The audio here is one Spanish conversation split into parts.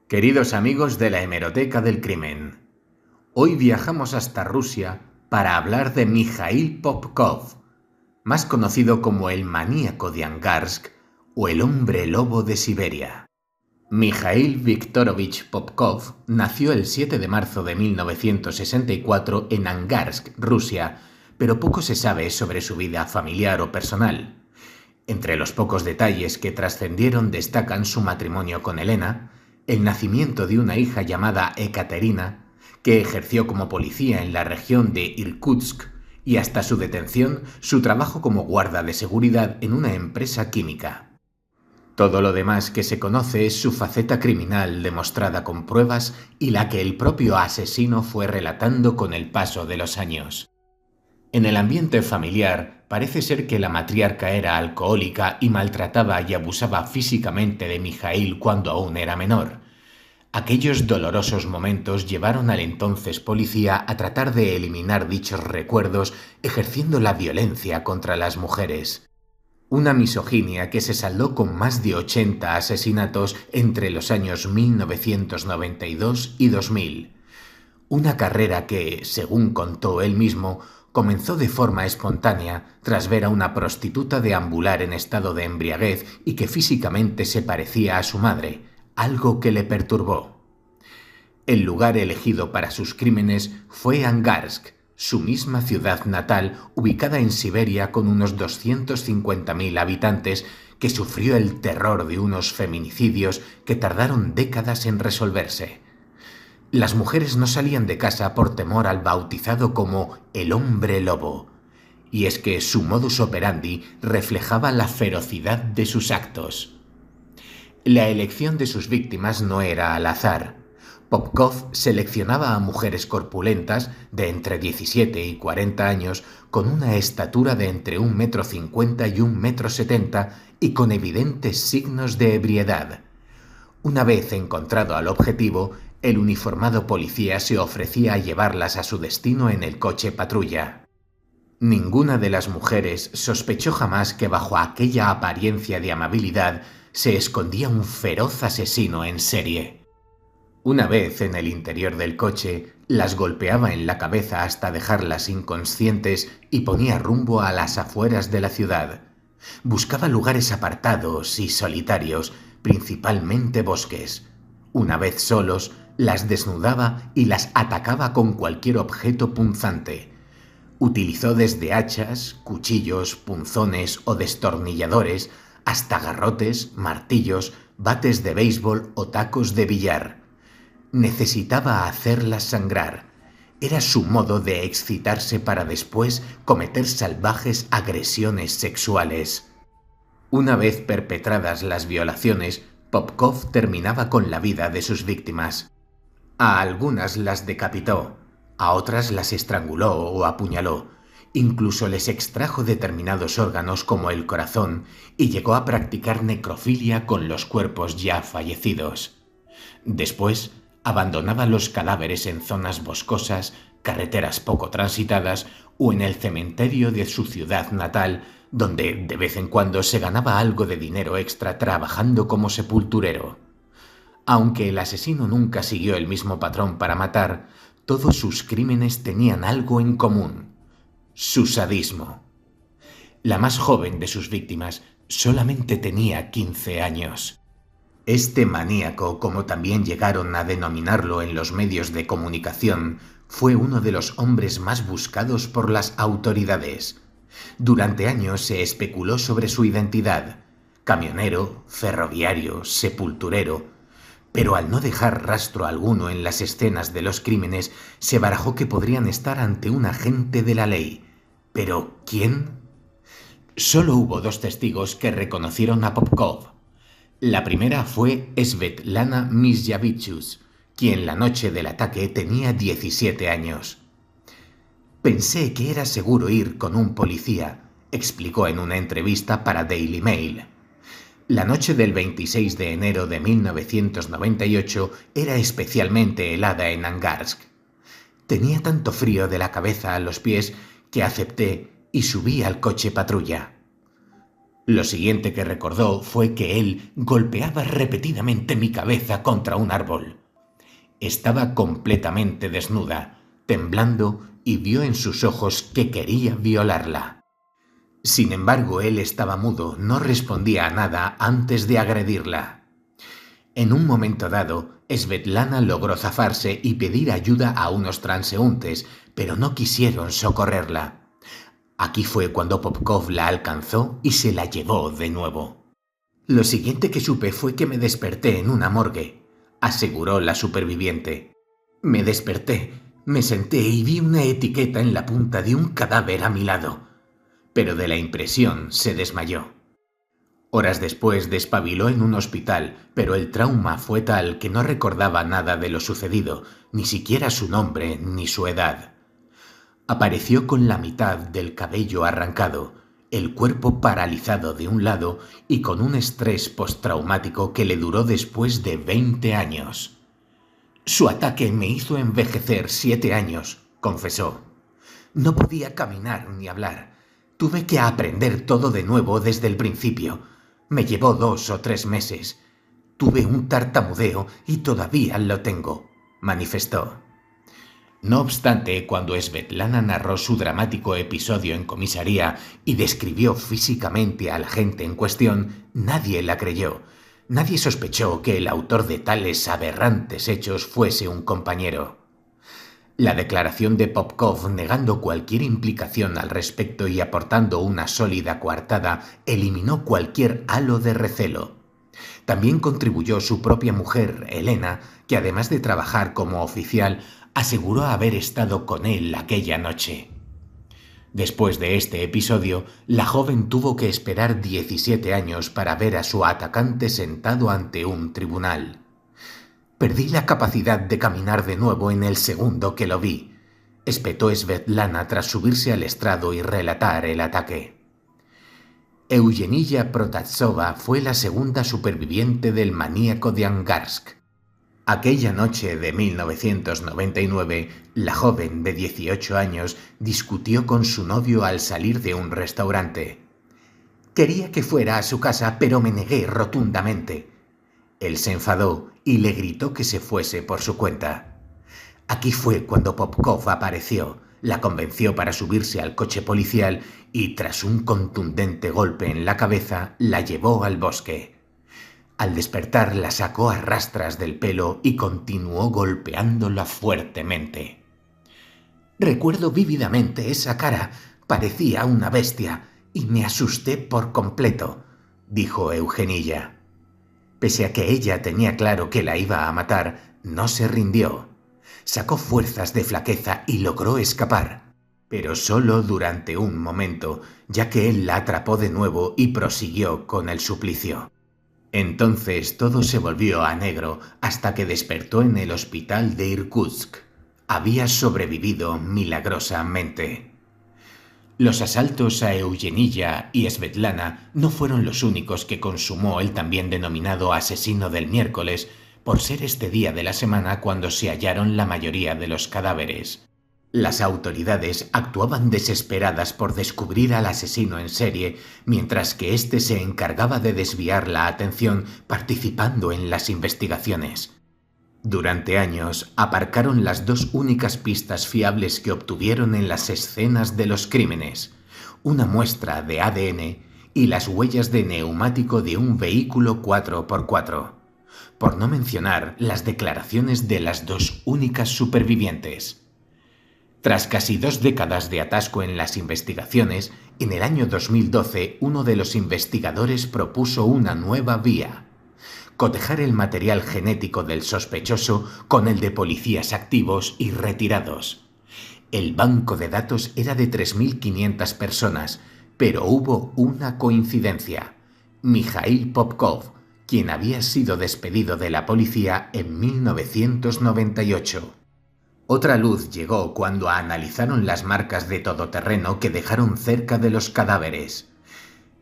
Queridos amigos de la Hemeroteca del Crimen, hoy viajamos hasta Rusia para hablar de Mikhail Popkov, más conocido como el maníaco de Angarsk o el hombre lobo de Siberia. Mikhail Viktorovich Popkov nació el 7 de marzo de 1964 en Angarsk, Rusia, pero poco se sabe sobre su vida familiar o personal. Entre los pocos detalles que trascendieron destacan su matrimonio con Elena, el nacimiento de una hija llamada Ekaterina, que ejerció como policía en la región de Irkutsk, y hasta su detención, su trabajo como guarda de seguridad en una empresa química. Todo lo demás que se conoce es su faceta criminal demostrada con pruebas y la que el propio asesino fue relatando con el paso de los años. En el ambiente familiar, parece ser que la matriarca era alcohólica y maltrataba y abusaba físicamente de Mikhail cuando aún era menor. Aquellos dolorosos momentos llevaron al entonces policía a tratar de eliminar dichos recuerdos ejerciendo la violencia contra las mujeres. Una misoginia que se saldó con más de 80 asesinatos entre los años 1992 y 2000. Una carrera que, según contó él mismo, comenzó de forma espontánea tras ver a una prostituta deambular en estado de embriaguez y que físicamente se parecía a su madre, algo que le perturbó. El lugar elegido para sus crímenes fue Angarsk, su misma ciudad natal, ubicada en Siberia con unos 250.000 habitantes, que sufrió el terror de unos feminicidios que tardaron décadas en resolverse. Las mujeres no salían de casa por temor al bautizado como el hombre lobo, y es que su modus operandi reflejaba la ferocidad de sus actos. La elección de sus víctimas no era al azar. Popkov seleccionaba a mujeres corpulentas de entre 17 y 40 años con una estatura de entre 1,50 m y 1,70 m y con evidentes signos de ebriedad. Una vez encontrado al objetivo, el uniformado policía se ofrecía a llevarlas a su destino en el coche patrulla. Ninguna de las mujeres sospechó jamás que bajo aquella apariencia de amabilidad se escondía un feroz asesino en serie. Una vez en el interior del coche, las golpeaba en la cabeza hasta dejarlas inconscientes y ponía rumbo a las afueras de la ciudad. Buscaba lugares apartados y solitarios, principalmente bosques. Una vez solos, las desnudaba y las atacaba con cualquier objeto punzante. Utilizó desde hachas, cuchillos, punzones o destornilladores, hasta garrotes, martillos, bates de béisbol o tacos de billar. Necesitaba hacerlas sangrar. Era su modo de excitarse para después cometer salvajes agresiones sexuales. Una vez perpetradas las violaciones, Popkov terminaba con la vida de sus víctimas. A algunas las decapitó, a otras las estranguló o apuñaló, incluso les extrajo determinados órganos como el corazón y llegó a practicar necrofilia con los cuerpos ya fallecidos. Después, abandonaba los cadáveres en zonas boscosas, carreteras poco transitadas o en el cementerio de su ciudad natal, donde de vez en cuando se ganaba algo de dinero extra trabajando como sepulturero. Aunque el asesino nunca siguió el mismo patrón para matar, todos sus crímenes tenían algo en común: su sadismo. La más joven de sus víctimas solamente tenía 15 años. Este maníaco, como también llegaron a denominarlo en los medios de comunicación, fue uno de los hombres más buscados por las autoridades. Durante años se especuló sobre su identidad: camionero, ferroviario, sepulturero. Pero al no dejar rastro alguno en las escenas de los crímenes, se barajó que podrían estar ante un agente de la ley. ¿Pero quién? Solo hubo dos testigos que reconocieron a Popkov. La primera fue Svetlana Mizyavichus, quien la noche del ataque tenía 17 años. «Pensé que era seguro ir con un policía», explicó en una entrevista para Daily Mail. La noche del 26 de enero de 1998 era especialmente helada en Angarsk. Tenía tanto frío de la cabeza a los pies que acepté y subí al coche patrulla. Lo siguiente que recordó fue que él golpeaba repetidamente mi cabeza contra un árbol. Estaba completamente desnuda, temblando, y vio en sus ojos que quería violarla. Sin embargo, él estaba mudo, no respondía a nada antes de agredirla. En un momento dado, Svetlana logró zafarse y pedir ayuda a unos transeúntes, pero no quisieron socorrerla. Aquí fue cuando Popkov la alcanzó y se la llevó de nuevo. Lo siguiente que supe fue que me desperté en una morgue, aseguró la superviviente. Me desperté, me senté y vi una etiqueta en la punta de un cadáver a mi lado, pero de la impresión se desmayó. Horas después despabiló en un hospital, pero el trauma fue tal que no recordaba nada de lo sucedido, ni siquiera su nombre ni su edad. Apareció con la mitad del cabello arrancado, el cuerpo paralizado de un lado y con un estrés postraumático que le duró después de 20 años. Su ataque me hizo envejecer 7 años, confesó. No podía caminar ni hablar. Tuve que aprender todo de nuevo desde el principio. Me llevó 2 o 3 meses. Tuve un tartamudeo y todavía lo tengo, manifestó. No obstante, cuando Svetlana narró su dramático episodio en comisaría y describió físicamente al agente en cuestión, nadie la creyó. Nadie sospechó que el autor de tales aberrantes hechos fuese un compañero. La declaración de Popkov, negando cualquier implicación al respecto y aportando una sólida coartada, eliminó cualquier halo de recelo. También contribuyó su propia mujer, Elena, que además de trabajar como oficial, aseguró haber estado con él aquella noche. Después de este episodio, la joven tuvo que esperar 17 años para ver a su atacante sentado ante un tribunal. Perdí la capacidad de caminar de nuevo en el segundo que lo vi, espetó Svetlana tras subirse al estrado y relatar el ataque. Eugenia Protasova fue la segunda superviviente del maníaco de Angarsk. Aquella noche de 1999, la joven de 18 años discutió con su novio al salir de un restaurante. Quería que fuera a su casa, pero me negué rotundamente. Él se enfadó y le gritó que se fuese por su cuenta. Aquí fue cuando Popkov apareció, la convenció para subirse al coche policial y, tras un contundente golpe en la cabeza, la llevó al bosque. Al despertar la sacó a rastras del pelo y continuó golpeándola fuertemente. Recuerdo vívidamente esa cara, parecía una bestia, y me asusté por completo, dijo Eugenia. Pese a que ella tenía claro que la iba a matar, no se rindió. Sacó fuerzas de flaqueza y logró escapar, pero solo durante un momento, ya que él la atrapó de nuevo y prosiguió con el suplicio. Entonces todo se volvió a negro hasta que despertó en el hospital de Irkutsk. Había sobrevivido milagrosamente. Los asaltos a Eugenia y Svetlana no fueron los únicos que consumó el también denominado asesino del miércoles, por ser este día de la semana cuando se hallaron la mayoría de los cadáveres. Las autoridades actuaban desesperadas por descubrir al asesino en serie, mientras que éste se encargaba de desviar la atención participando en las investigaciones. Durante años aparcaron las dos únicas pistas fiables que obtuvieron en las escenas de los crímenes, una muestra de ADN y las huellas de neumático de un vehículo 4x4, por no mencionar las declaraciones de las dos únicas supervivientes. Tras casi 2 décadas de atasco en las investigaciones, en el año 2012 uno de los investigadores propuso una nueva vía: cotejar el material genético del sospechoso con el de policías activos y retirados. El banco de datos era de 3.500 personas, pero hubo una coincidencia: Mikhail Popkov, quien había sido despedido de la policía en 1998. Otra luz llegó cuando analizaron las marcas de todoterreno que dejaron cerca de los cadáveres.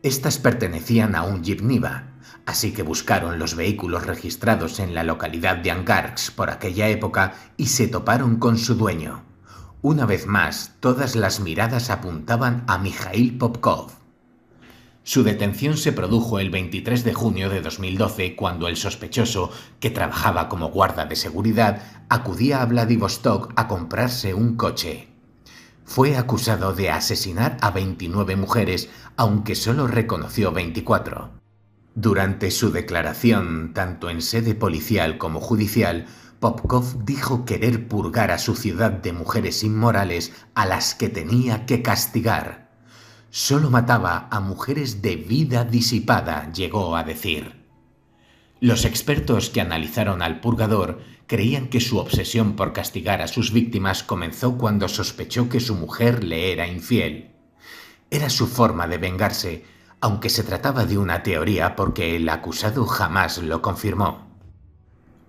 Estas pertenecían a un Jeep Niva, así que buscaron los vehículos registrados en la localidad de Angarsk por aquella época y se toparon con su dueño. Una vez más, todas las miradas apuntaban a Mikhail Popkov. Su detención se produjo el 23 de junio de 2012 cuando el sospechoso, que trabajaba como guarda de seguridad, acudía a Vladivostok a comprarse un coche. Fue acusado de asesinar a 29 mujeres, aunque solo reconoció 24. Durante su declaración, tanto en sede policial como judicial, Popkov dijo querer purgar a su ciudad de mujeres inmorales a las que tenía que castigar. Solo mataba a mujeres de vida disipada, llegó a decir. Los expertos que analizaron al purgador creían que su obsesión por castigar a sus víctimas comenzó cuando sospechó que su mujer le era infiel. Era su forma de vengarse, aunque se trataba de una teoría porque el acusado jamás lo confirmó.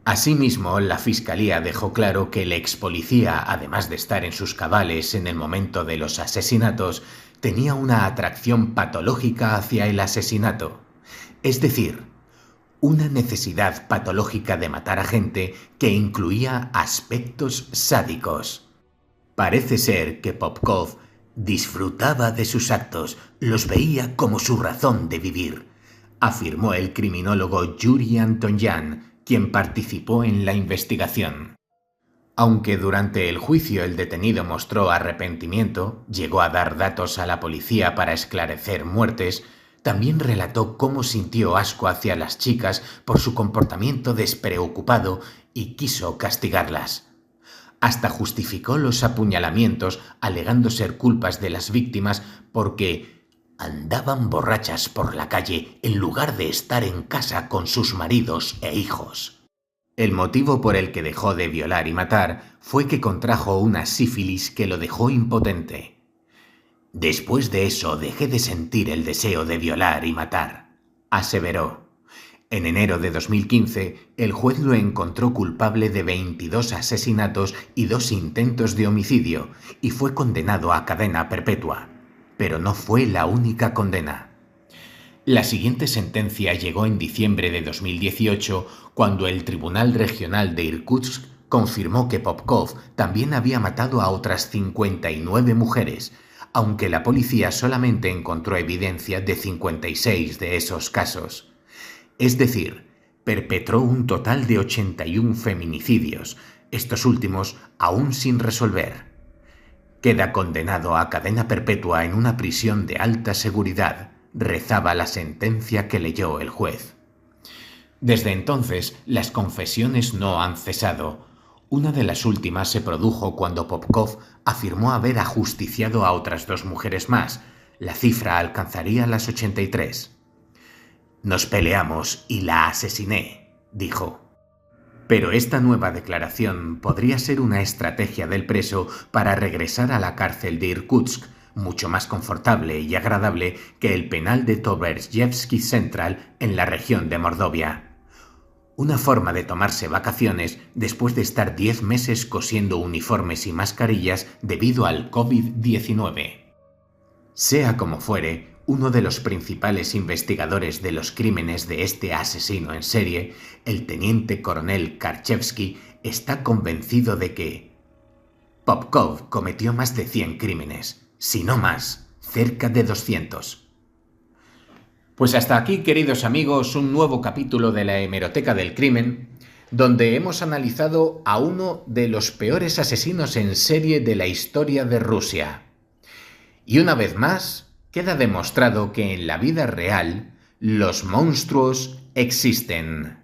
Asimismo, la fiscalía dejó claro que el ex policía, además de estar en sus cabales en el momento de los asesinatos, tenía una atracción patológica hacia el asesinato, es decir, una necesidad patológica de matar a gente que incluía aspectos sádicos. Parece ser que Popkov disfrutaba de sus actos, los veía como su razón de vivir, afirmó el criminólogo Yuri Antonyan, quien participó en la investigación. Aunque durante el juicio el detenido mostró arrepentimiento, llegó a dar datos a la policía para esclarecer muertes, también relató cómo sintió asco hacia las chicas por su comportamiento despreocupado y quiso castigarlas. Hasta justificó los apuñalamientos alegando ser culpas de las víctimas porque andaban borrachas por la calle en lugar de estar en casa con sus maridos e hijos. El motivo por el que dejó de violar y matar fue que contrajo una sífilis que lo dejó impotente. Después de eso dejé de sentir el deseo de violar y matar, aseveró. En enero de 2015, el juez lo encontró culpable de 22 asesinatos y 2 intentos de homicidio y fue condenado a cadena perpetua. Pero no fue la única condena. La siguiente sentencia llegó en diciembre de 2018, cuando el Tribunal Regional de Irkutsk confirmó que Popkov también había matado a otras 59 mujeres, aunque la policía solamente encontró evidencia de 56 de esos casos. Es decir, perpetró un total de 81 feminicidios, estos últimos aún sin resolver. Queda condenado a cadena perpetua en una prisión de alta seguridad, rezaba la sentencia que leyó el juez. Desde entonces, las confesiones no han cesado. Una de las últimas se produjo cuando Popkov afirmó haber ajusticiado a otras 2 mujeres más. La cifra alcanzaría las 83. Nos peleamos y la asesiné, dijo. Pero esta nueva declaración podría ser una estrategia del preso para regresar a la cárcel de Irkutsk, mucho más confortable y agradable que el penal de Toberzhevsky Central en la región de Mordovia. Una forma de tomarse vacaciones después de estar 10 meses cosiendo uniformes y mascarillas debido al COVID-19. Sea como fuere, uno de los principales investigadores de los crímenes de este asesino en serie, el teniente coronel Karchevsky, está convencido de que Popkov cometió más de 100 crímenes, si no más, cerca de 200. Pues hasta aquí, queridos amigos, un nuevo capítulo de la Hemeroteca del Crimen, donde hemos analizado a uno de los peores asesinos en serie de la historia de Rusia. Y una vez más, queda demostrado que en la vida real los monstruos existen.